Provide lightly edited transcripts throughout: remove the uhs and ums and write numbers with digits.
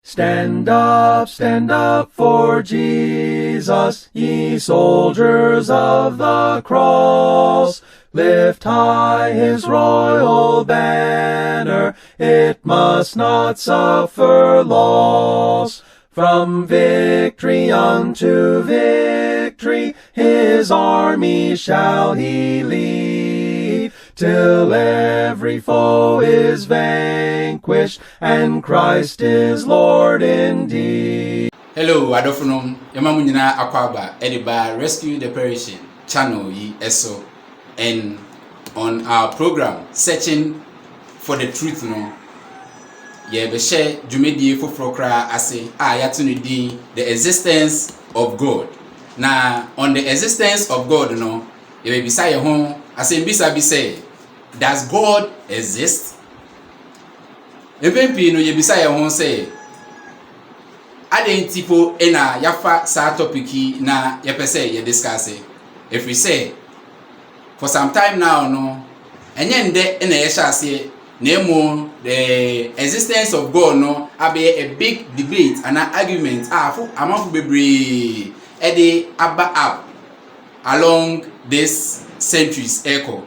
Stand up for Jesus, ye soldiers of the cross. Lift high his royal banner, it must not suffer loss. From victory unto victory, his army shall he lead, till every foe is vanquished, and Christ is Lord indeed. Hello, Adofunum, Yamamunina Akwaba, Ediba Rescue the Perishing channel ye eso, and on our program Searching for the Truth no. Ye be share Jumedi Fufrokra ase yatunidi the existence of God. Now on the existence of God no, ye be beside home ase bisa be say, does God exist? Even no ye beside home say Adentipo ena yafa sa topiki na yepese ye discuss. If we say for some time now no enye nde ena ye shase nemo the existence of God no abe a big debate and an argument among bebre ede aba up along this centuries echo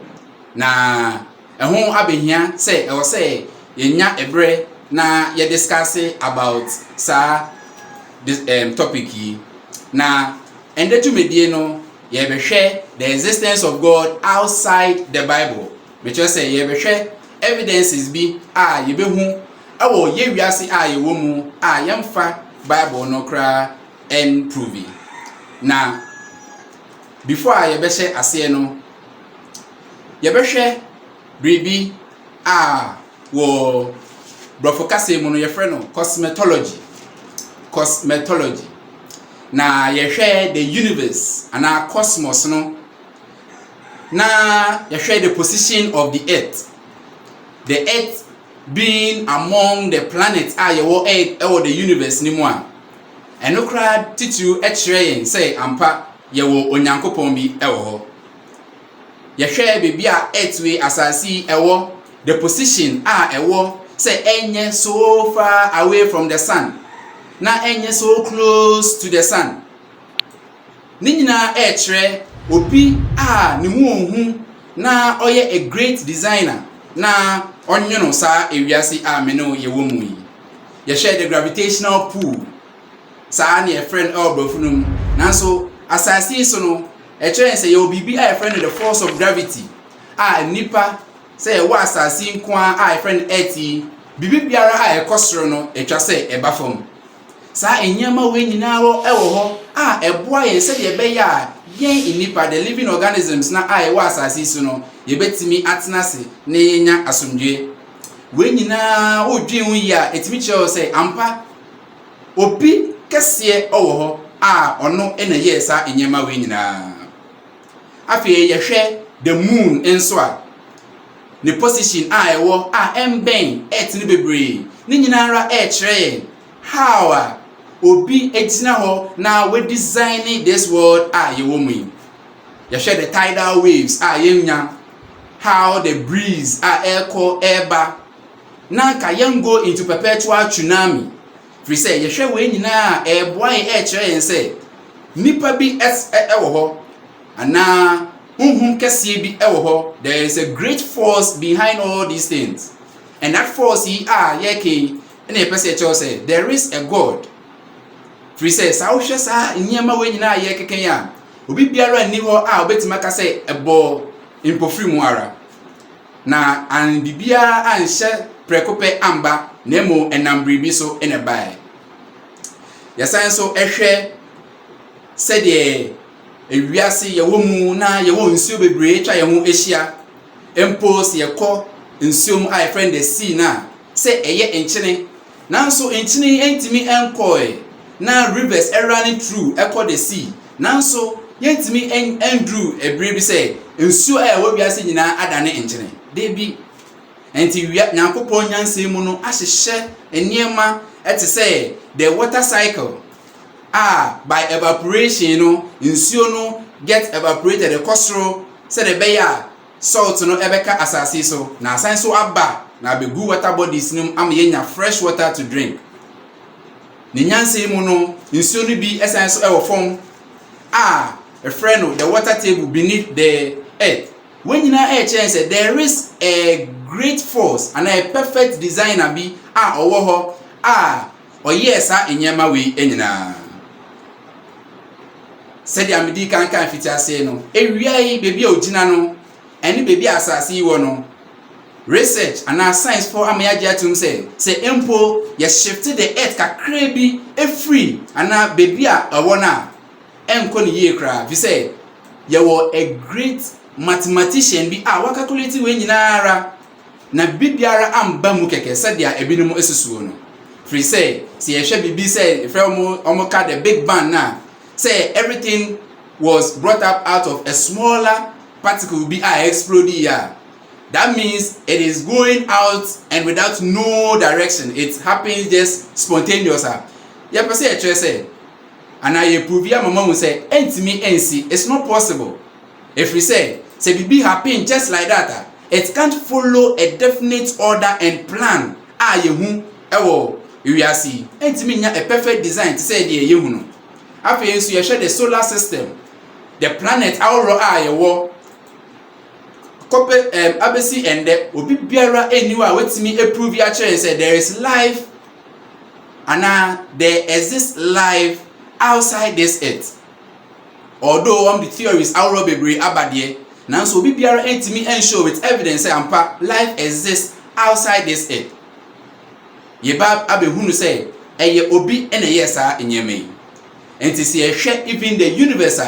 na ehun abehia say e was say yenya ebre na ye discuss about sa this topic yi na ende tumedie no ye be hwe the existence of God outside the Bible, which say ye be hwe evidences bi ye be hu awo ye wiase ye wo mu yemfa Bible no kra and proving. Na before ye be hwe ase no ye be hwe bribi wo brofokase mu no ye frɛ no cosmology na ye hwe the universe and our cosmos no na ye hwe the position of the earth being among the planets ye wo earth the universe ni mu a eno kra titu yen say ampa ye wo onyankopon bi ho ye hwe bebi a earth we asasi the position say enye so far away from the sun na enye so close to the sun. Ni nyina obi ni mu ohun na oye a great designer na onyono sa ewiase meno ye wo mu yi. Ye share the gravitational pull sa na ye friend obofunum nanso asase so no say ye obibi friend the force of gravity nipa say wa asase nko a friend earth bibi biara ekosoro no etwa say eba fam. Sa enyama we nyina wo ho eboa ye se ye be ya yen inipa the living organisms na wa asase so no ye betimi atenase na yenya asomdwe we nyina odwen hu ya etimi che say ampa obi kese ho ono ena ye sa enyama we nyina afi ye hwe the moon enso the position ewo emben earth ni bebre ni nyina ra kire how obi etina ho na we designing this world ye wo mu ye share the tidal waves yenya how the breeze echo eba na ka go into perpetual tsunami free say ye hwe we nyina eboa kire yen say nipa bi ewo ho ana hunhun kese bi ewo ho. There is a great force behind all these things, and that force ye ken and a person say there is a God. Free says how she sa nyama we nyina ye keken ya obi biara ni ho obetima ka say ebo impofri mu ara na an bibia anhye prekope amba na emo enambre bi so ene bai yasan so ehwe said ye ewiase ye wo mu na ye wo nsuo bebre twa ye ho ehia empose ye kɔ nsuo mu friend the sea na say eye enchene nanso enchene entimi enkoe na rivers running through the sea nanso yentimi endru ebre bi say nsuo wo biase nyina adane enchene de bi enti nyankopon nyanse mu no ahyehye eniema say the water cycle by evaporation no nsuo no get evaporated the kosoro say the beya salt no ebeka asase so na asan so aba na begu water bodies nim am yenya fresh water to drink. ne nyanse mu no nsuo no bi esan so ewo fom a friend no the water table beneath the earth. When you na say there is a great force and a perfect designer bi a owo ho a oye sa enyama we enyina. Said ya medi kan fiti ase no ewiai bebi a ogina no ene bebi asase yi wo no research and science for amayaji atum say empo ye shifted the earth kakra bi e free and bebi a owo na enko ne ye kra fi say ye wo a great mathematician bi a wa calculate we nyinara na bibiara amba mu keke said ya ebinom esusuo no free say ye hwe bibi say if omo ka the big bang na say everything was brought up out of a smaller particle be explode here. That means it is going out and without no direction. It happens just spontaneous. Yeah, per se say, and I prove ya mama will say, "Enti NC, it's not possible." If we say be happen just like that, it can't follow a definite order and plan. Yehu, ewo, you see, enti nya a perfect design to say the yehu no. After you share the solar system, the planet our yewo. Kope abesi ende obi biara anywhere wetimi approve ya chere say there is life and there exists life outside this earth. Although one of the theories our bebre abadie nanso obi biara entimi enshow with evidence say ampa life exists outside this earth. Yeba abehunu say eye obi ene yesa enyeme. Enti si ehwe even the universe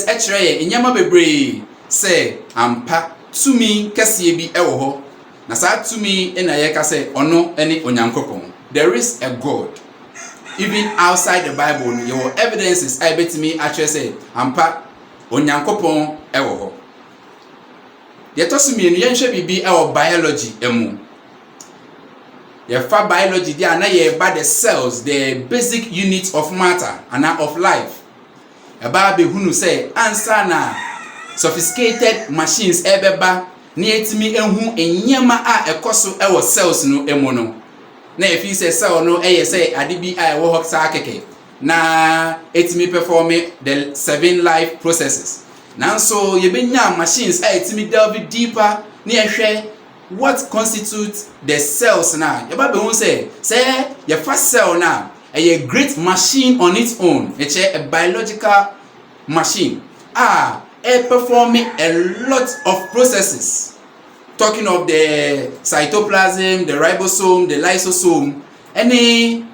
echere enyama bebre say ampa tumi kese bi ewo ho na sa tumi na ye ka say ono ene onyankopon. There is a God even outside the Bible. Your evidences I bet me actually say ampa onyankopon ewo ho. Ye to so mienu ye nhwe bibi ewo biology emu. Ye fa biology dia na ye ba the cells, the basic units of matter and of life. Eba be hunu say answer na sophisticated machines ebeba na etimi ehu enyema a ekoso ewo cells no emu no na efi say cell no eye say adibi a ewo hok sa keke na etimi perform the 7 life processes. Nanso ye benya machines a etimi delve deeper na ehwe what constitutes the cells na ye ba be hu say ye first cell na a great machine on its own. It's a biological machine performing a lot of processes. Talking of the cytoplasm, the ribosome, the lysosome, any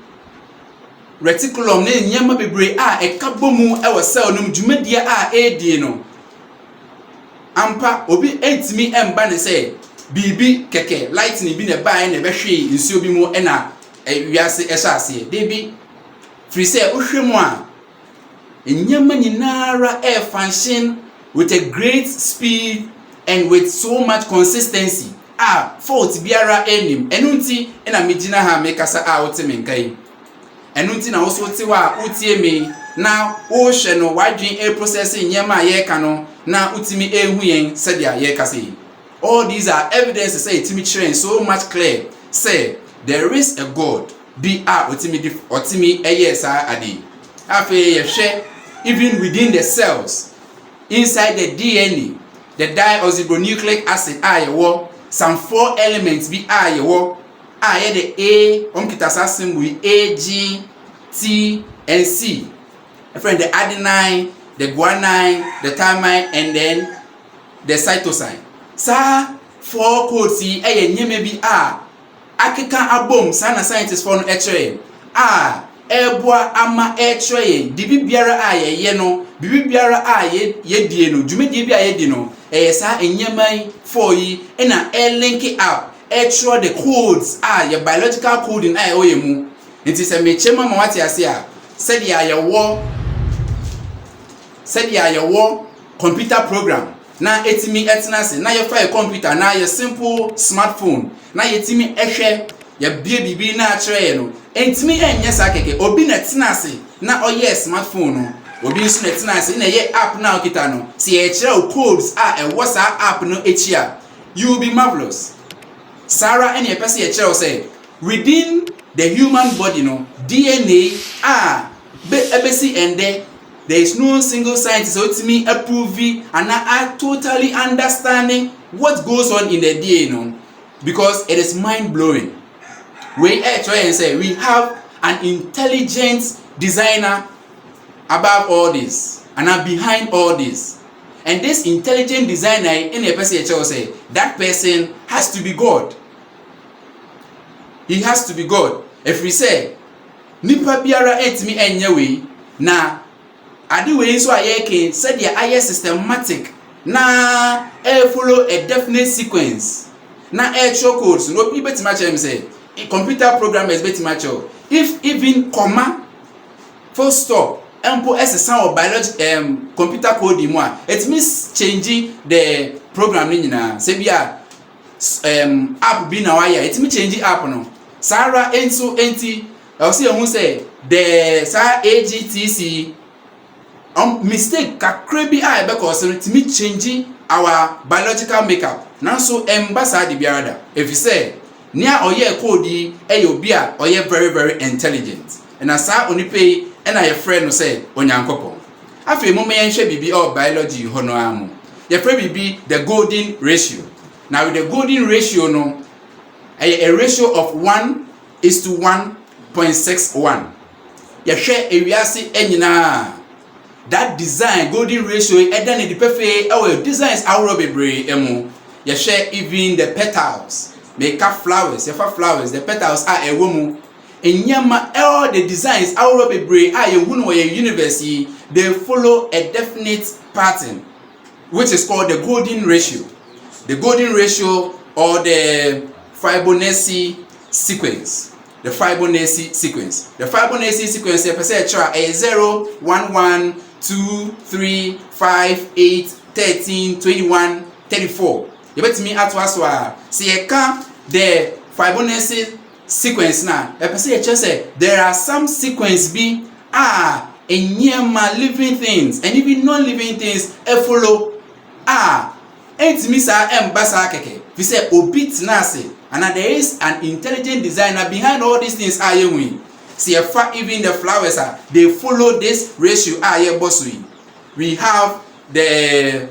reticulum ne nyama bebre ekabomu ewo cell no dwumadia edi no ampa obi entimi emba ne say bibi keke lightning bi ne ba ne behwe nsuo bi mu na wiase ehase debi free say ohwemu a nyama nyinara function with a great speed and with so much consistency. Fault biara enim enunti na megina ha mekasa wote menkai enunti na wo te wa utie me na wo hwe no wadwen processing nyama ye ka no na utimi ehu yen sadia ye kase. All these are evidences say itimi train so much clear say there is a God be otimi eyesa ade afi ye hwe even within the cells inside the DNA, the deoxyribonucleic acid yewo some 4 elements be yewo the A omkitasa symbol A, G, T and C. A friend the adenine, the guanine, the thymine and then the cytosine. Sa 4 codes nyeme bi akeka abom sana scientists for no echere ebua ama echere dibi biara ye no bibi biara ye die no dwumedi bi ye di no sa enyeman for yi na link up echere the codes your biological coding oyemu nti se mechema ma wate ase said ya wo computer program na etimi etenase na your file computer na your simple smartphone na yetimi ehwe ya bie bibi na akere no entimi enye sa keke obi na tenase na oye smartphone no obi nso na tenase na ye app na okita no si ye kire codes WhatsApp app no echia you will be marvelous. Sarah any person ye kire say within the human body no DNA ebesi ende. There is no single scientist who to me approving and I totally understanding what goes on in the DNA, no? Because it is mind blowing. We try and say we have an intelligent designer above all this and behind all this. And this intelligent designer in a person say that person has to be God. He has to be God. If we say nipa biara etimi enye we na ade we so ayeke said the aye systematic na follow a definite sequence na show codes no be betima chem say computer programmers betima cho if even comma full stop empo esesa or biology computer code mu a it means changing the program ni nyina say bia app bi na wire it means changing app no sara enso enti I see who say the AGTC mistake kakra bi a because it me changing our biological makeup. Now so embasa di biarada. If you say near oye code e obi a oye very very intelligent. And asa oni pay and your friend no say onyankopon. Afi mo me yenhwe bibi or biology ho no amu. Your friend bibi the golden ratio. Now with the golden ratio no a ratio of 1:1.61. Yehwe ewiase enyina that design golden ratio eden the perfect our designs our bebre emu. Yehwe even the petals make up flowers, flowers the petals are a woman. Enyama all the designs our bebre are you know universe they follow a definite pattern which is called the golden ratio. The golden ratio or the Fibonacci sequence. The Fibonacci sequence. The Fibonacci sequence is 0, 1, 1, 2, 3, 5, 8, 13, 21, 34. You bet me at was see the Fibonacci sequence now. There are some sequence B living things and even non-living things follow ain't misa embasa keke. We say obit nase. And there is an intelligent designer behind all these things are you. See even the flowers they follow this ratio bosui. We have the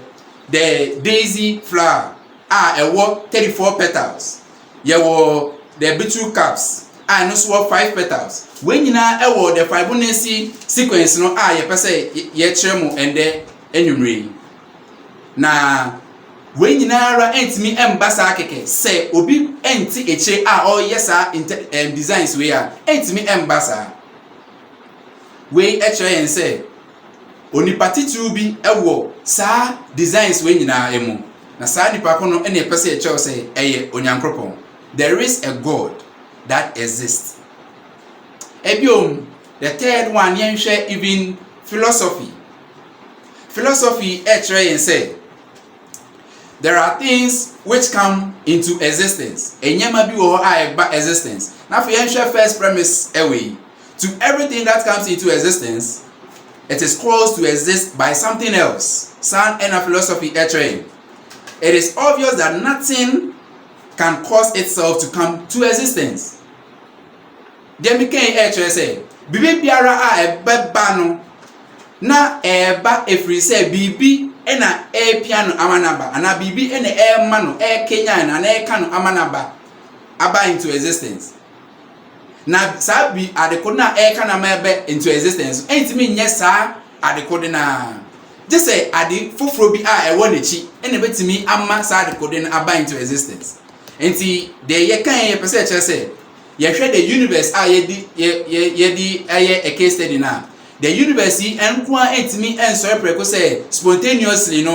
daisy flower a 34 petals. The beetle caps no so 5 petals. When you now the Fibonacci sequence no say ye chemu and the enumerate. Na when you nara entimi embasa keke say obi enti eche or yes designs we are entimi embasa we and say onipa titu bi ewo sa designs we nyina emu na sa nipa ko no ene pese eche say eye onyankropon. There is a God that exists. Ebiom the third one yenhwe even philosophy and say there are things which come into existence. Enyama bi wo existence. Now for your first premise away to everything that comes into existence, it is caused to exist by something else. Sound and a philosophy It is obvious that nothing can cause itself to come to existence. Then became say bibi biara ebeba no na eba efri say bibi ena piano amanaba ana bibi ena mano kenya na kanu amanaba aba into existence. Na sabi adekode na kana mebe into existence entimi nye sa adekode na just say ade foforo bi ewo nechi ena betimi amma sa adekode na aba into existence. Enti de ye kan ye pese che say ye hwe the universe yedi a case study na the universe enkwa entimi ensore preko say spontaneously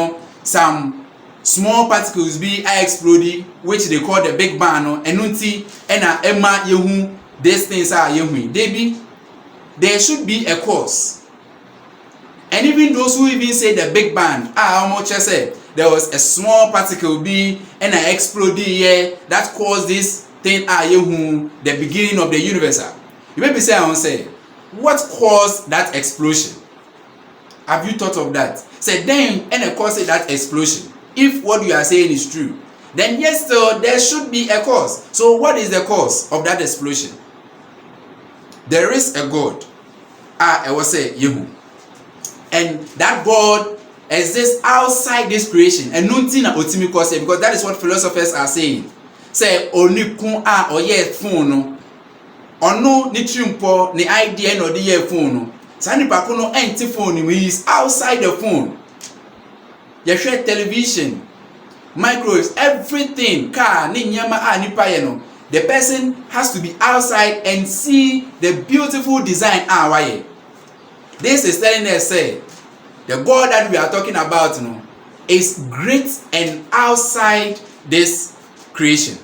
some small particles be exploding which they call the big bang no enunti ena ema yehu these things are yehu there should be a cause. And even those who even say the big bang almost say there was a small particle be and exploded here that caused this thing yehu the beginning of the universe. You may be say what caused that explosion? Have you thought of that? Say then and cause that explosion. If what you are saying is true, then yes, so there should be a cause. So what is the cause of that explosion? there is a God. I was say Yehu. And that God exists outside this creation. And nothing na otimi cause because that is what philosophers are saying. Say onikun oye phone ono ni trimpo ni idea no de ye phone no. Sani pako no enti phone he is outside the phone. You share television, microwaves, everything, car, ni nyama nipa ye no. The person has to be outside and see the beautiful design waye. This is telling us say the God that we are talking about is great and outside this creation.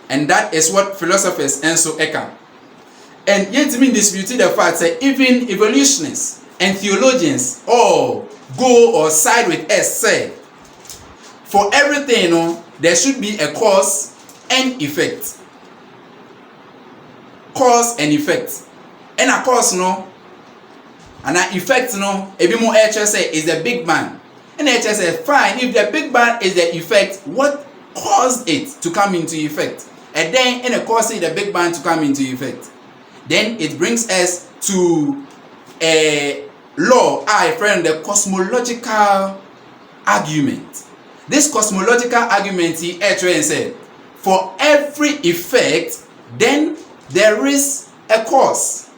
And that is what philosophers also echo. And yet me disputing the fact that even evolutionists and theologians all go or side with us say for everything there should be a cause and effect. Cause and effect. And a cause and an effect ebi mo say is the Big Bang. And say fine, if the Big Bang is the effect, what caused it to come into effect? And then in a cause the Big Bang to come into effect. Then it brings us to a law I friend the cosmological argument. This cosmological argument he said for every effect then there is a cause.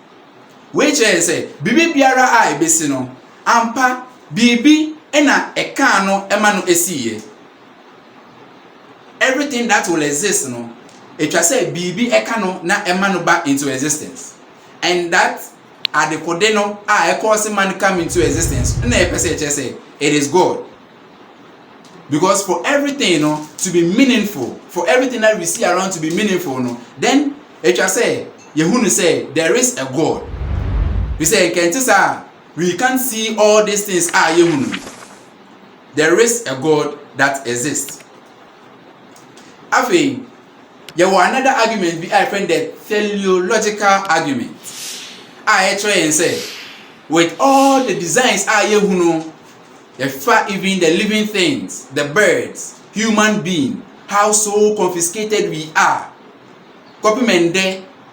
Which is say bibi biara a ebesi no ampa bibi ena eka no ema no esiye. Everything that will exist it was say bibi eka no na ema no back into existence. And that at the kodeno a cause man come into existence. Na e person say it is God. Because for everything to be meaningful, for everything that we see around to be meaningful then it was say Yehunu say there is a God. We say we can't see all these things there is a God that exists. After there was another argument we find the teleological argument. I try and say with all the designs the fact even the living things, the birds, human being, how so confiscated we are.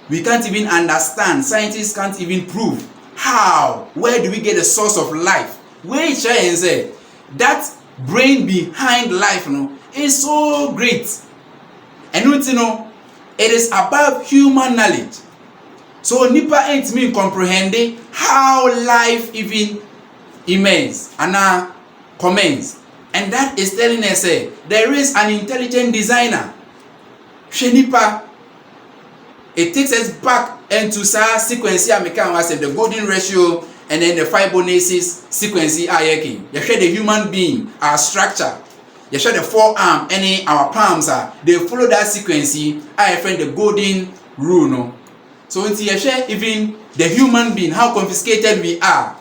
We can't even understand. Scientists can't even prove how. Where do we get the source of life? Where try and say that brain behind life is so great. And it is above human knowledge. So nipa ain't mean comprehending how life even immense and commence. And that is telling us there is an intelligent designer. Shenipa. It takes us back into sequence the golden ratio and then the Fibonacci sequence You share the human being, our structure. You share the forearm, our palms they follow that sequence. I find the golden rule So until you share even the human being, how confiscated we are.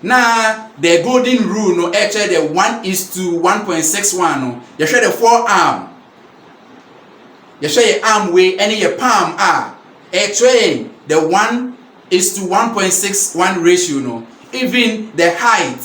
Now the golden rule actually the 1:1.61 You share the forearm. You share your arm way and your palm Actually, the 1:1.61 ratio even the height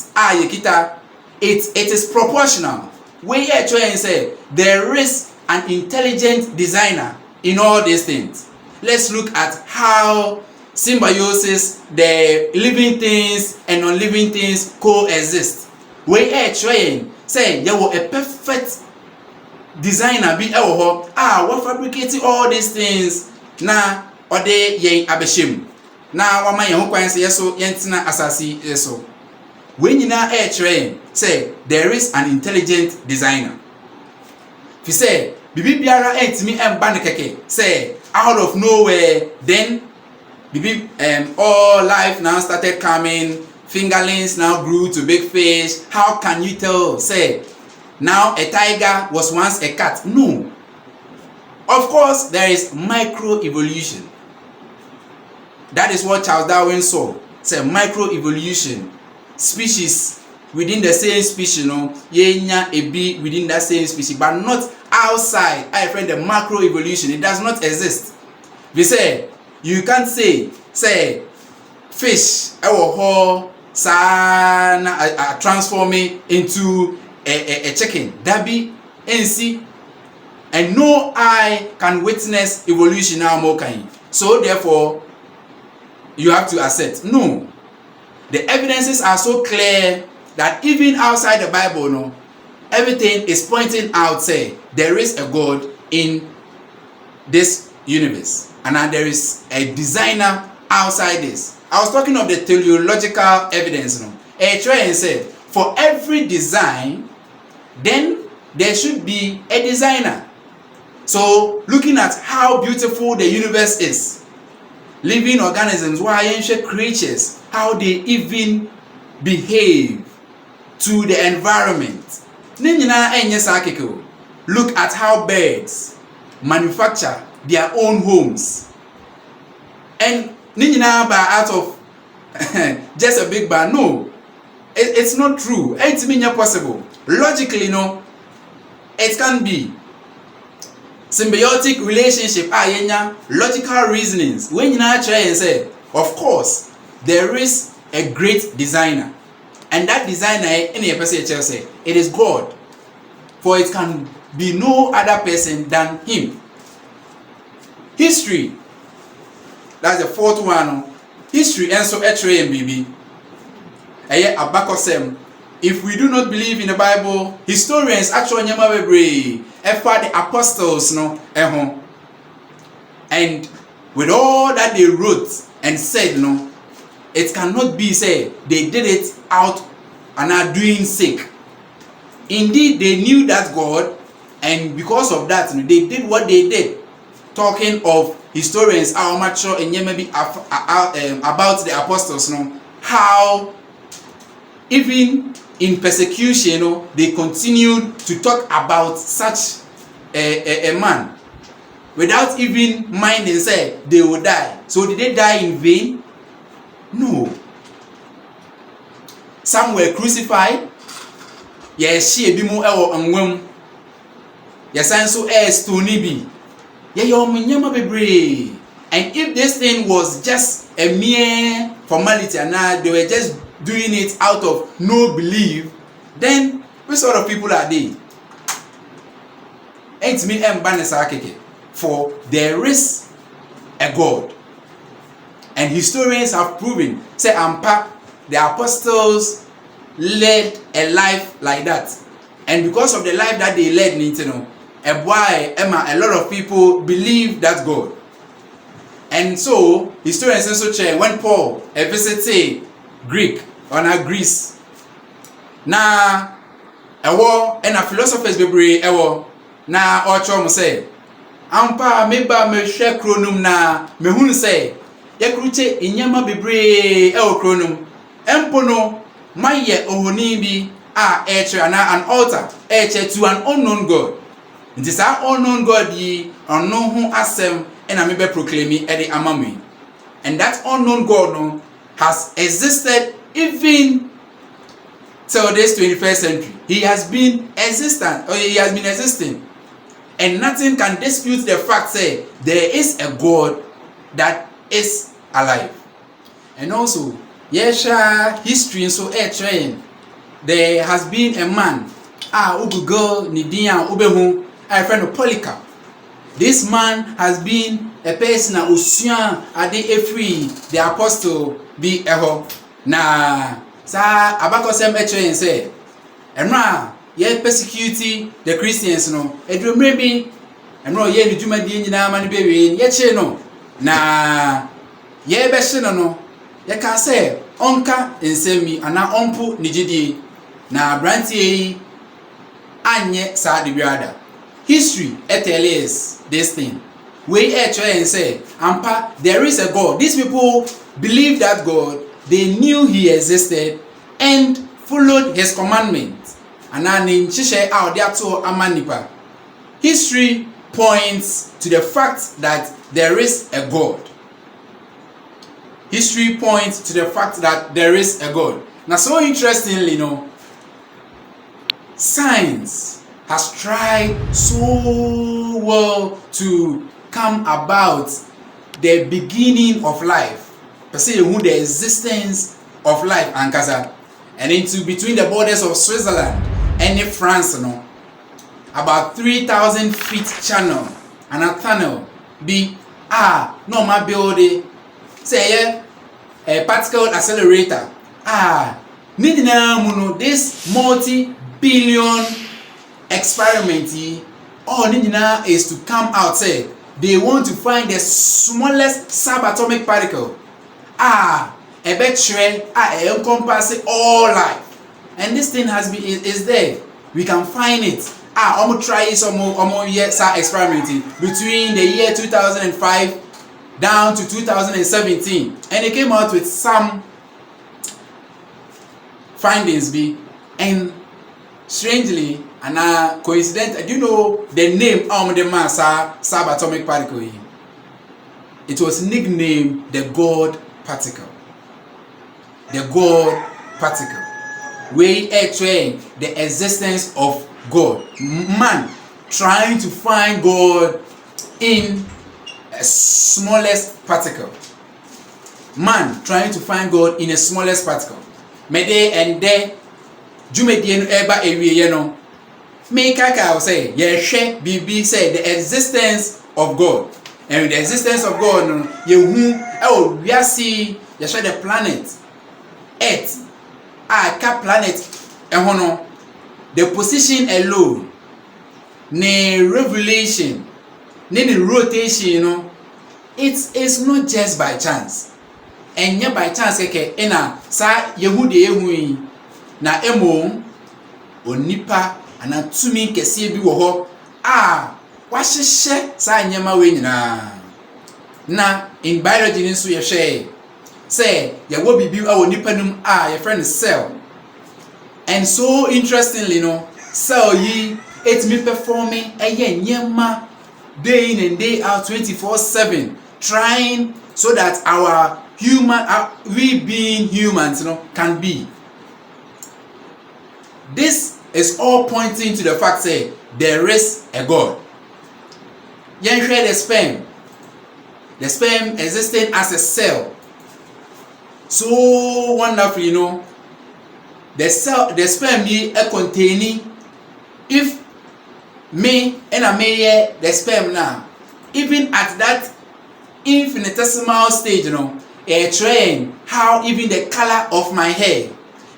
it is proportional. We actually say there is an intelligent designer in all these things. Let's look at how symbiosis, the living things and non-living things coexist. We actually say there was a perfect designer what fabricating all these things na ode yen abeshim na wama yen ho kwan se yeso yentina asasi yeso we nyina say there is an intelligent designer. If you say bibi biara entimi emba ne keke say out of nowhere then bibi all life now started coming, fingerlings now grew to big fish. How can you tell say now a tiger was once a cat? No. Of course, there is micro-evolution. That is what Charles Darwin saw. It's a micro-evolution. Species within the same species, yenya a bee within that same species, but not outside. I find the macro-evolution. It does not exist. We say you can't say fish transforming into a chicken. That be NC. And no eye can witness evolution now more kind. So therefore, you have to accept. No. The evidences are so clear that even outside the Bible, no, everything is pointing out, say, there is a God in this universe. And there is a designer outside this. I was talking of the teleological evidence. No? A train said, for every design, then there should be a designer. So, looking at how beautiful the universe is, living organisms, ancient creatures, how they even behave to the environment. Look at how birds manufacture their own homes. And out of just a big bang. No, it's not true. It's possible. Logically, no, it can be. Symbiotic relationship, logical reasonings. When you try and say, of course, there is a great designer. And that designer, any person say, it is God. For it can be no other person than him. History. That's the fourth one. History and so and baby. If we do not believe in the Bible, historians actually the apostles no and with all that they wrote and said, no, it cannot be said they did it out and are doing sick. Indeed, they knew that God, and because of that, they did what they did. Talking of historians, how much and maybe about the apostles, no, how even in persecution, no, they continued to talk about such a man without even minding, say they will die. So did they die in vain? No. Some were crucified. Yes, she be more and yes, and so as to be. And if this thing was just a mere formality and now they were just doing it out of no belief, then what sort of people are they? For there is a God. And historians have proven, say, the apostles led a life like that. And because of the life that they led, a lot of people believe that God. And so, historians also say, when Paul visited Greece, na ewo and a philosophers bebre ewo na ocho mo say ampa meba me hwe kronum na mehunu say yakruche inyama bebre ewo kronum empo no maye ohoni bi a na an altar to an unknown God. It is our unknown God ye unknown who asem and I may proclaim it at the amami. And that unknown God no has existed even till this 21st century. He has been existing. And nothing can dispute the fact say there is a God that is alive. And also, history so train. There has been a man, Ubugo Nidia Ubehu, a friend of Polycarp. This man has been a person Usian Ade Efri, the apostle be eho. Na sa abakosem train say, Emra, ye persecute the Christians no. Edrumre bi, Emra ye ni dwumadi nyina ma ne bewe, ye che no. Na ye be hye no. Ye ka say onka ensemi ana onpo nigidi na brantie yi anye sa de biada. History tells this thing. We try and say, ampa, there is a God. These people believe that God, they knew he existed and followed his commandments. And now in Chishe out there to Amanipa. History points to the fact that there is a God. History points to the fact that there is a God. Now, so interestingly, science has tried so well to come about the beginning of life. Per se, the existence of life and into between the borders of Switzerland and France, about 3,000 feet channel and a tunnel be normal building. Say a particle accelerator. Ni nyinaa mu no, this multi-billion experiment all ni nyinaa is to come out say they want to find the smallest subatomic particle encompass all life, and this thing has been is there. We can find it. Try some years experimenting between the year 2005 down to 2017, and they came out with some findings and strangely and coincidentally, do you know the name of the mass subatomic particle? It was nicknamed the God particle. The God particle. We are trying the existence of God. Man trying to find God in a smallest particle. Man trying to find God in a smallest particle. Mede and de jumedien eba ewie no. Me kaka say ye bibi say the existence of God. And the existence of God no ye we are see ye share the planet Earth. Ka planet no the position alone ne revelation ne rotation it is not just by chance. And yet by chance keke ena sa yehu de yehu na emo onipa ana tumi kese bi wo ho wahyehye sa nyema we nyina na in biology nso ye hwe say ye wo bibi onipa num your friend cell. And so interestingly cell yi etimi performing nyema day in and day out 24/7 trying so that our we being humans can be. This is all pointing to the fact that there is a God. You hear the sperm existing as a cell. So wonderful, the sperm containing, if me and I may the sperm now, even at that infinitesimal stage, train how even the color of my hair,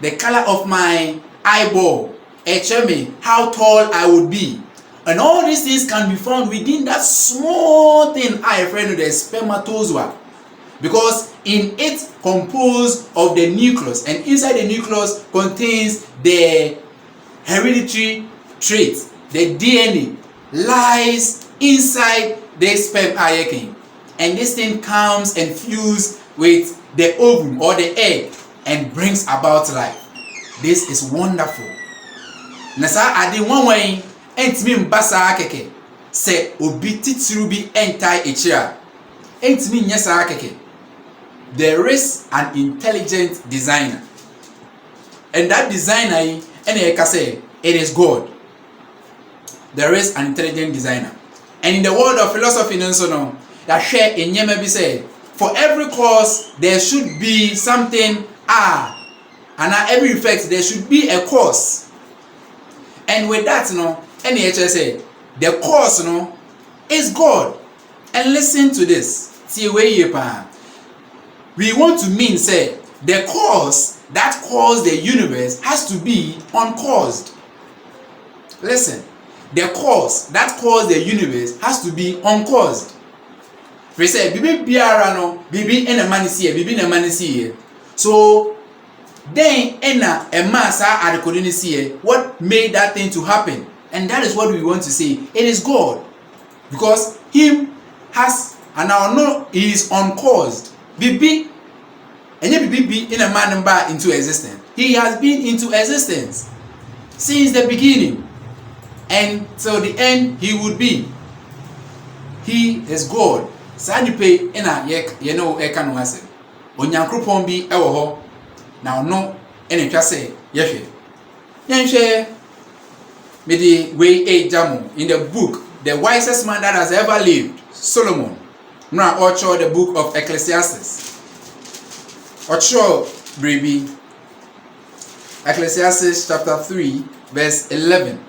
the color of my eyeball, show me how tall I would be. And all these things can be found within that small thing I refer to the spermatozoa. Because in it composed of the nucleus, and inside the nucleus contains the hereditary trait, the DNA lies inside the sperm ayeke. And this thing comes and fuses with the ovum or the egg and brings about life. This is wonderful. Nasa ade one way entimi mbasa keke se obi titiru bi entai echira entimi nyesa keke. There is an intelligent designer, and that designer say it is God. There is an intelligent designer, and in the world of philosophy that share in Yemebi say for every cause there should be something and at every effect there should be a cause. And with that NHS say the cause is God. And listen to this. We want to mean say the cause that caused the universe has to be uncaused. Listen, the cause that caused the universe has to be uncaused. We say bibi biara bibi ena manisi bibi na manisi. So then ena emasa adekodinisi what made that thing to happen? And that is what we want to say. It is God, because him has and now no he is uncaused. Bibi enye bibi in a man back into existence. He has been into existence since the beginning, and till the end he would be. He is God. Sanipe ena eka no ase. Onyankopon bi ewo ho. Na no ene twa se yehwe. Yenhwe me di way jamu in the book The Wisest Man That Has Ever Lived, Solomon. Now also the book of Ecclesiastes. Ocho baby. Ecclesiastes chapter 3 verse 11.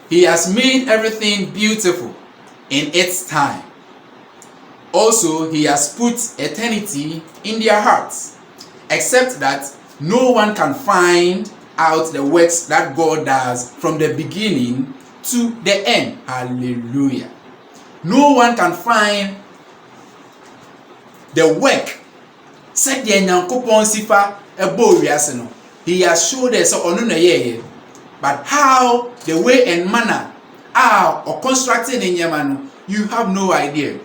He has made everything beautiful in its time. Also, he has put eternity in their hearts. except that no one can find out the works that God does from the beginning to the end. Hallelujah. No one can find the work. Said the Nyankopon sifa ebo wiase no. He has showed us ono na ye. But how, the way and manner are or constructed in Yemano, you have no idea.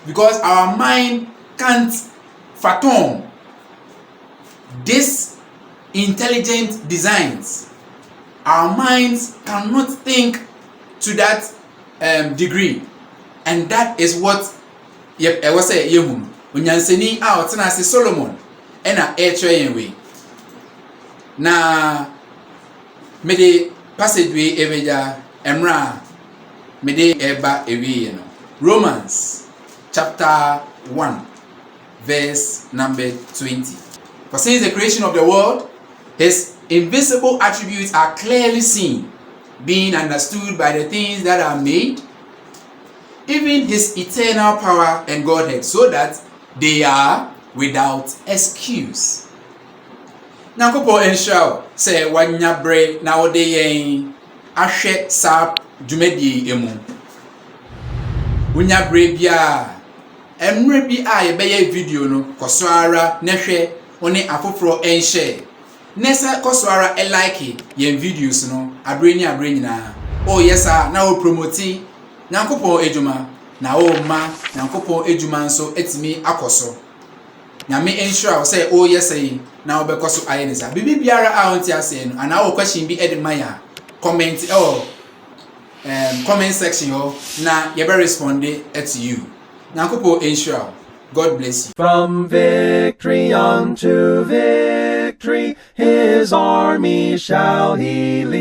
Because our mind can't fathom this intelligent designs. Our minds cannot think to that degree, and that is what I was saying. Yehum unyanseni a otena se Solomon ena etre we na mede passage we eveja emra mede eba ewe no. Romans chapter 1 verse number 20. For since the creation of the world, his invisible attributes are clearly seen, being understood by the things that are made, even his eternal power and Godhead, so that they are without excuse. Nyankopɔn enhyira sɛ wanya bre na wode yɛn ahwɛ saa dwumadie emu. Wonya bre bia emre bi a yɛbɛyɛ video no kɔso ara na hwɛ one afoforo enhyɛ. Nessa kɔsoara like yɛn videos no abre nyina yes na o promote Nyankopɔn edwuma na o ma Nyankopɔn edwuma nso etimi akɔso nyame ensure say yes na obɛkɔso ayenisa bibi biara a onti ase no ana o question bi edemaya comment comment section na yɛbɛ respond to you. Nyankopɔn ensure. God bless you. From victory unto victory, his army shall he lead.